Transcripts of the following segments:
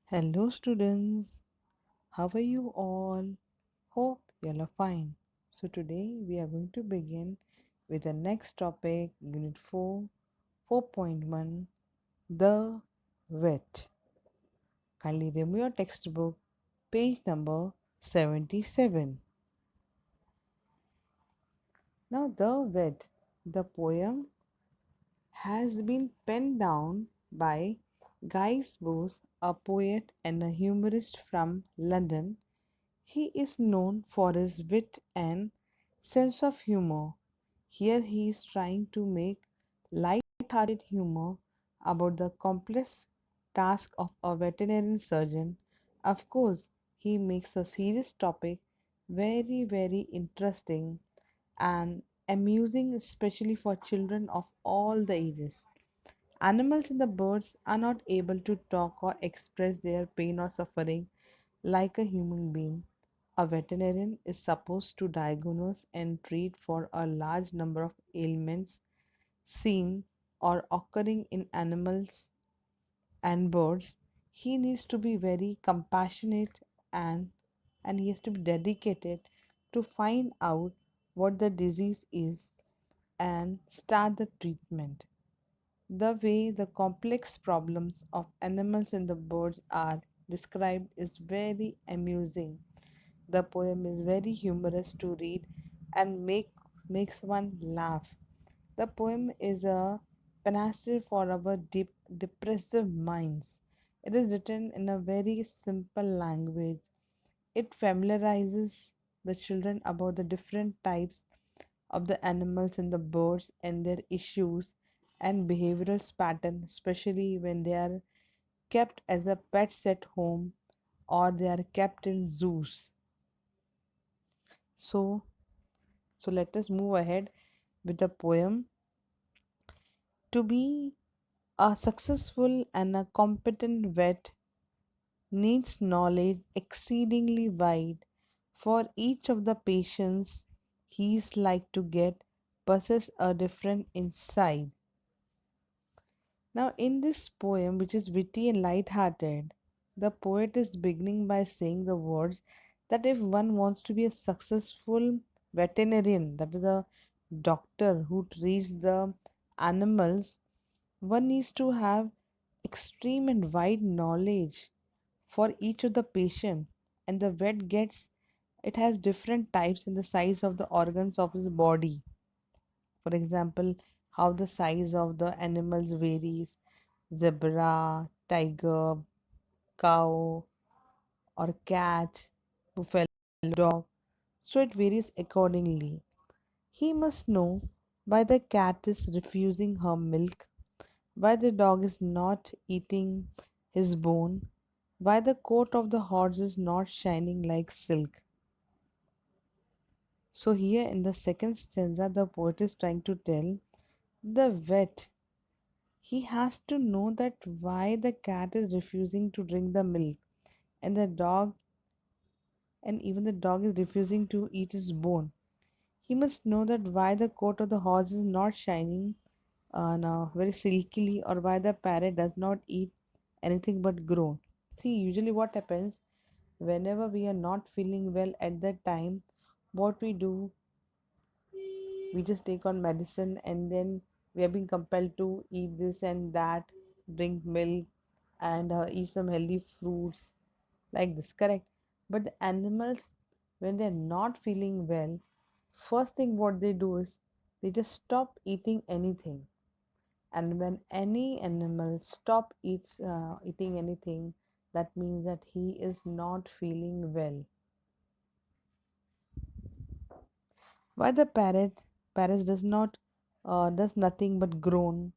Hello, students. How are you all? Hope you all are fine. So, today we are going to begin with the next topic, Unit 4, 4.1 The VET. Kindly remove your textbook, page number 77. Now, The VET, the poem, has been penned down by Guy Bose, a poet and a humorist from London. He is known for his wit and sense of humor. Here he is trying to make light-hearted humor about the complex task of a veterinary surgeon. Of course, he makes a serious topic very interesting and amusing, especially for children of all the ages. Animals and the birds are not able to talk or express their pain or suffering like a human being. A veterinarian is supposed to diagnose and treat for a large number of ailments seen or occurring in animals and birds. He needs to be very compassionate and he has to be dedicated to find out what the disease is and start the treatment. The way the complex problems of animals and the birds are described is very amusing. The poem is very humorous to read and makes one laugh. The poem is a panacea for our depressive minds. It is written in a very simple language. It familiarizes the children about the different types of the animals and the birds and their issues and behavioral pattern, especially when they are kept as a pets at home or they are kept in zoos. So, so let us move ahead with the poem. To be a successful and a competent vet needs knowledge exceedingly wide. For each of the patients he is like to get possess a different insight. Now, in this poem, which is witty and light-hearted, the poet is beginning by saying the words that if one wants to be a successful veterinarian, that is a doctor who treats the animals, one needs to have extreme and wide knowledge for each of the patient, and the vet gets it has different types in the size of the organs of his body. For example, how the size of the animals varies: zebra, tiger, cow, or cat, buffalo, dog. So it varies accordingly. He must know why the cat is refusing her milk, why the dog is not eating his bone, why the coat of the horse is not shining like silk. So, here in the second stanza, the poet is trying to tell the vet he has to know that why the cat is refusing to drink the milk and the dog and even the dog is refusing to eat his bone. He must know that why the coat of the horse is not shining now very silkily, or why the parrot does not eat anything but grown. See, usually what happens whenever we are not feeling well at that time, what we do, we just take on medicine and then we are being compelled to eat this and that, drink milk, and eat some healthy fruits like this, correct? But the animals, when they're not feeling well, first thing what they do is they just stop eating anything. And when any animal stop eating anything, that means that he is not feeling well. Why the parrot does nothing but groan?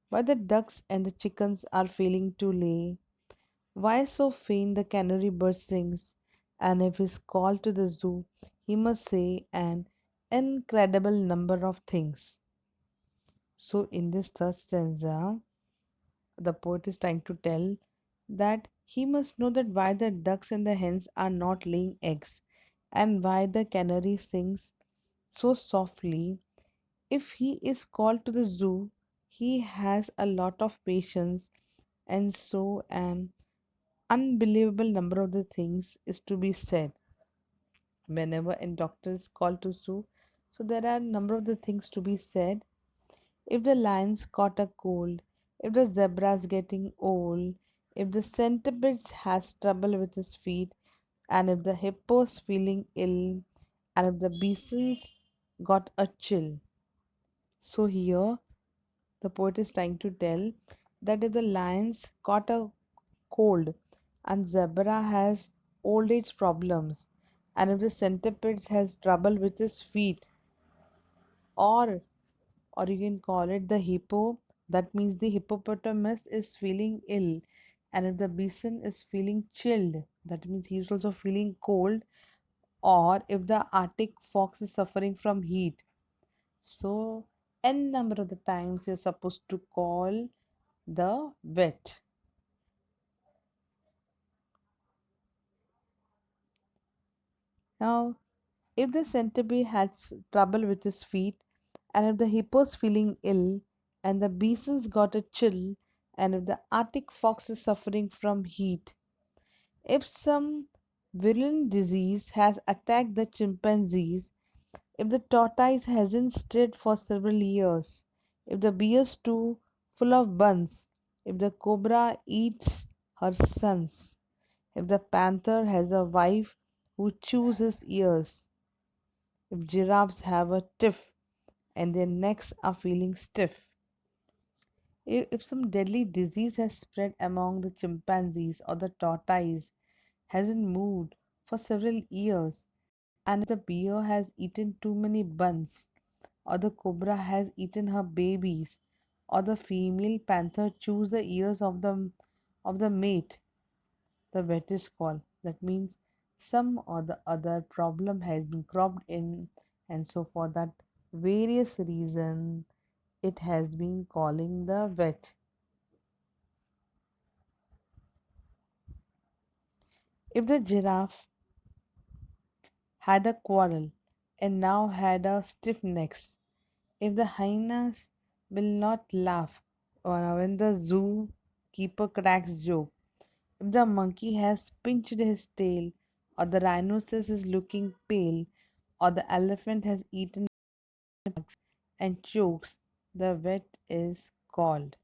Why the ducks and the chickens are failing to lay? Why so faint the canary bird sings? And if he's called to the zoo, he must say an incredible number of things. So, in this third stanza, the poet is trying to tell that he must know that why the ducks and the hens are not laying eggs and why the canary sings so softly. If he is called to the zoo, he has a lot of patience, and so unbelievable number of the things is to be said whenever a doctor is called to sue. So there are a number of the things to be said. If the lion's caught a cold, if the zebra's getting old, if the centipede has trouble with his feet, and if the hippo's feeling ill, and if the bison's got a chill. So here the poet is trying to tell that if the lion's caught a cold and zebra has old age problems, and if the centipede has trouble with his feet, or or you can call it the hippo, that means the hippopotamus is feeling ill, and if the bison is feeling chilled, that means he is also feeling cold, or if the arctic fox is suffering from heat. So n number of the times you're supposed to call the vet. Now if the centipede has trouble with his feet, and if the hippo's feeling ill, and the bison's got a chill, and if the arctic fox is suffering from heat, if some virulent disease has attacked the chimpanzees, if the tortoise hasn't stirred for several years, if the bear's too full of buns, if the cobra eats her sons, if the panther has a wife who chews his ears, if giraffes have a tiff and their necks are feeling stiff, if some deadly disease has spread among the chimpanzees, or the tortoise hasn't moved for several years, and if the bear has eaten too many buns, or the cobra has eaten her babies, or the female panther chews the ears of the mate, the vet is called. That means some or the other problem has been cropped in, and so for that various reason it has been calling the vet. If the giraffe had a quarrel and now had a stiff neck, if the hyenas will not laugh when the zoo keeper cracks joke, if the monkey has pinched his tail, or the rhinoceros is looking pale, or the elephant has eaten and chokes, the vet is called.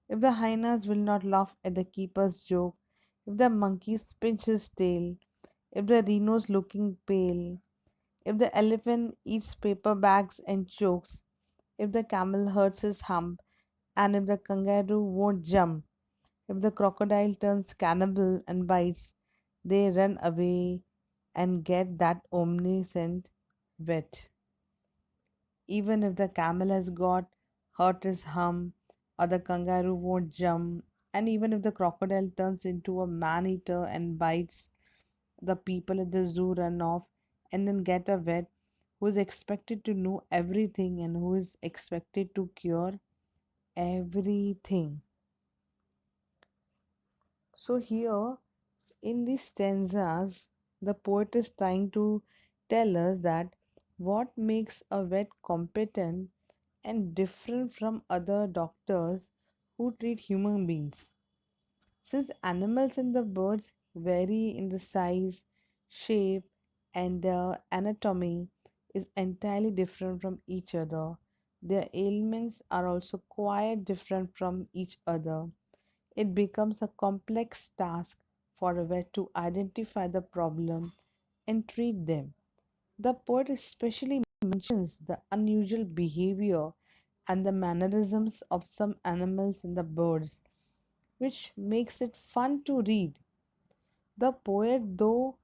If the hyenas will not laugh at the keeper's joke, if the monkey pinches his tail, if the rhino's looking pale, if the elephant eats paper bags and chokes, if the camel hurts his hump, and if the kangaroo won't jump, if the crocodile turns cannibal and bites, they run away and get that omniscient vet. Even if the camel has got hurt his hump, or the kangaroo won't jump, and even if the crocodile turns into a man eater and bites, the people at the zoo run off and then get a vet who is expected to know everything and who is expected to cure everything. So, here in these stanzas, the poet is trying to tell us that what makes a vet competent and different from other doctors who treat human beings. Since animals and the birds vary in the size, shape, and their anatomy is entirely different from each other, their ailments are also quite different from each other. It becomes a complex task for a vet to identify the problem and treat them. The poet especially mentions the unusual behavior and the mannerisms of some animals and the birds, which makes it fun to read. The poet, though,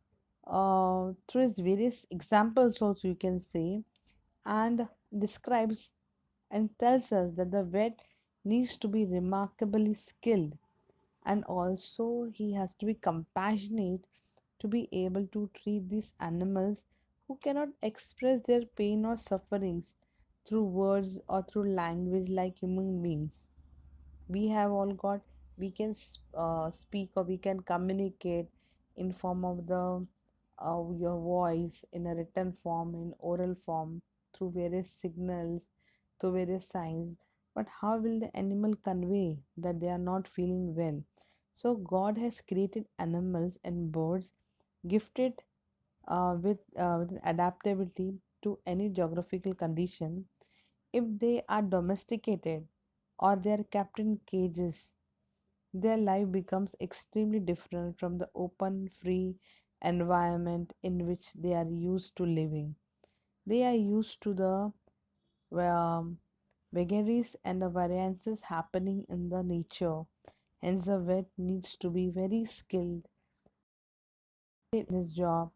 through his various examples, also you can say, and describes and tells us that the vet needs to be remarkably skilled, and also he has to be compassionate to be able to treat these animals who cannot express their pain or sufferings through words or through language like human beings. We have all got, we can speak, or we can communicate in form of the your voice, in a written form, in oral form, through various signals, through various signs, But how will the animal convey that they are not feeling well? So, God has created animals and birds gifted with adaptability to any geographical condition. If they are domesticated or they are kept in cages, their life becomes extremely different from the open, free environment in which they are used to living. They are used to the um, vagaries and the variances happening in the nature. Hence, the vet needs to be very skilled in his job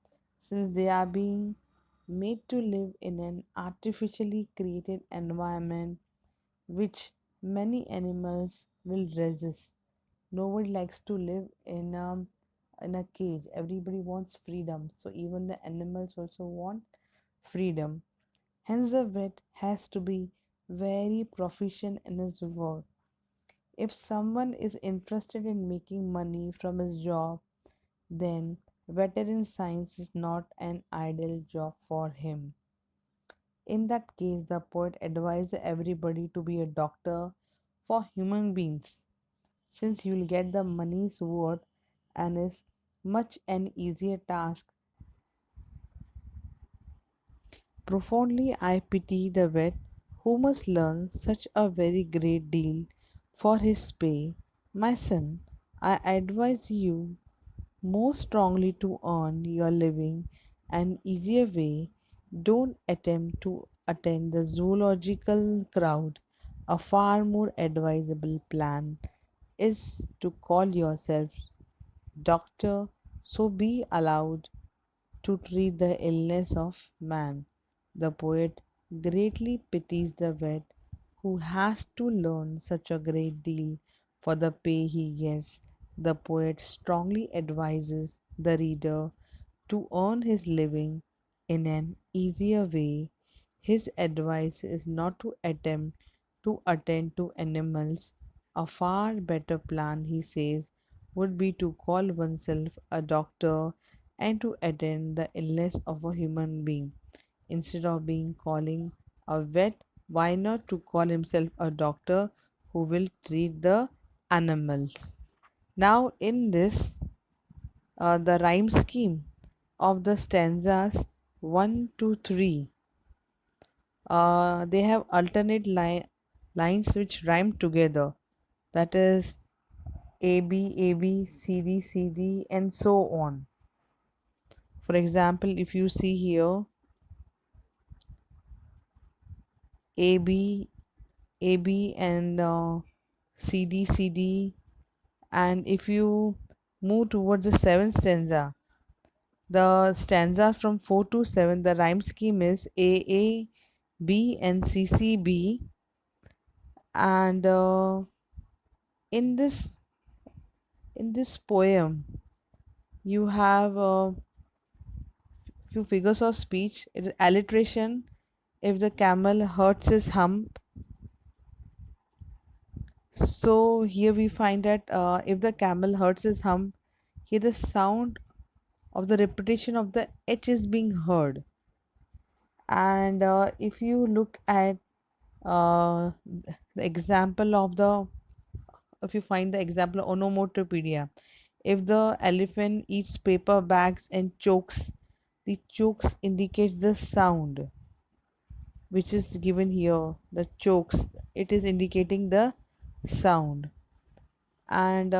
since they are being made to live in an artificially created environment which many animals will resist. Nobody likes to live in a cage. Everybody wants freedom. So even the animals also want freedom. Hence the vet has to be very proficient in his work. If someone is interested in making money from his job, then veterinary science is not an ideal job for him. In that case, the poet advises everybody to be a doctor for human beings, since you'll get the money's worth and is much an easier task. Profoundly I pity the vet who must learn such a very great deal for his pay. My son, I advise you most strongly to earn your living an easier way. Don't attempt to attend the zoological crowd. A far more advisable plan is to call yourself doctor, so be allowed to treat the illness of man. The poet greatly pities the vet who has to learn such a great deal for the pay he gets. The poet strongly advises the reader to earn his living in an easier way. His advice is not to attempt to attend to animals. A far better plan, he says, would be to call oneself a doctor and to attend the illness of a human being. Instead of being calling a vet, why not to call himself a doctor who will treat the animals? Now, in this, the rhyme scheme of the stanzas 1 to 3, they have alternate lines which rhyme together. That is A B A B C D C D and so on. For example, if you see here A B A B and C D C D, and if you move towards the seventh stanza, the stanza from 4 to 7, the rhyme scheme is A B and C C B. And in this poem you have a few figures of speech. It is alliteration. If the camel hurts his hump, so here we find that if the camel hurts his hump, here the sound of the repetition of the h is being heard. And if you look at the example of the if you find the example of onomatopoeia, if the elephant eats paper bags and chokes, the chokes indicates the sound which is given here. The chokes, it is indicating the sound. And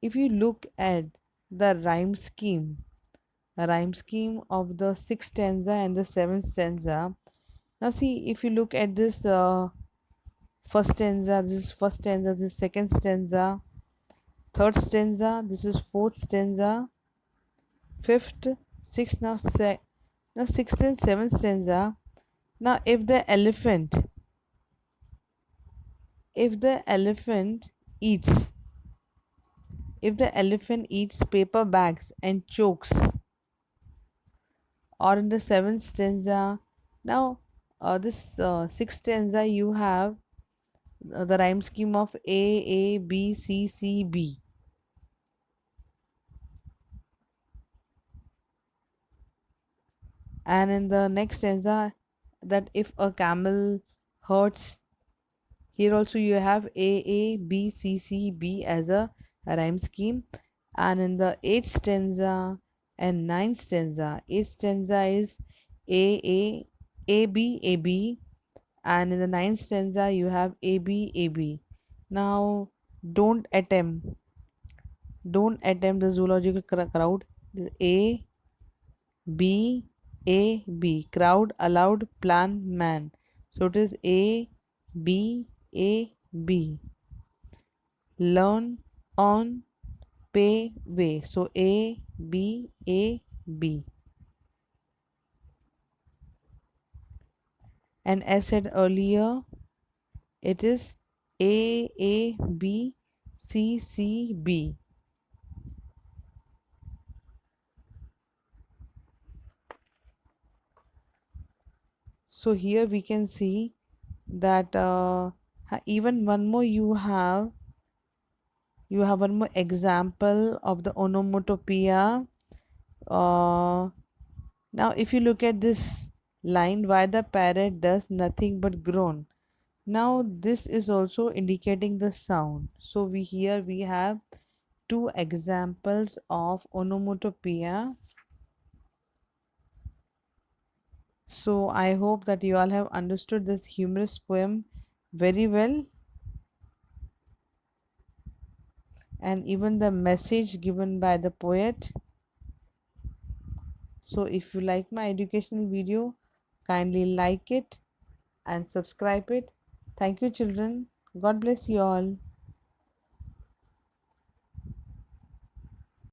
if you look at the rhyme scheme of the sixth stanza and the seventh stanza. Now see, if you look at this first stanza, this is first stanza, this is second stanza, third stanza, this is fourth stanza, fifth, sixth, now sixth and seventh stanza. Now if the elephant eats if the elephant eats paper bags and chokes, or in the seventh stanza, now this sixth stanza you have the rhyme scheme of A B C C B. And in the next stanza, that if a camel hurts Here also you have A B C C B as a rhyme scheme. And in the 8th stanza and 9th stanza, 8th stanza is A B, and in the 9th stanza you have A B. Now don't attempt the zoological crowd. A B B, crowd, allowed, plan, man. So it is A B. Learn, on, pay, way. So A B. And as said earlier, it is A C B. So here we can see that even one more you have one more example of the onomatopoeia. Now if you look at this line, why the parrot does nothing but groan. Now this is also indicating the sound. So we have two examples of onomatopoeia. So I hope that you all have understood this humorous poem very well, and even the message given by the poet. So if you like my educational video, kindly like it and subscribe it. Thank you, children. God bless you all.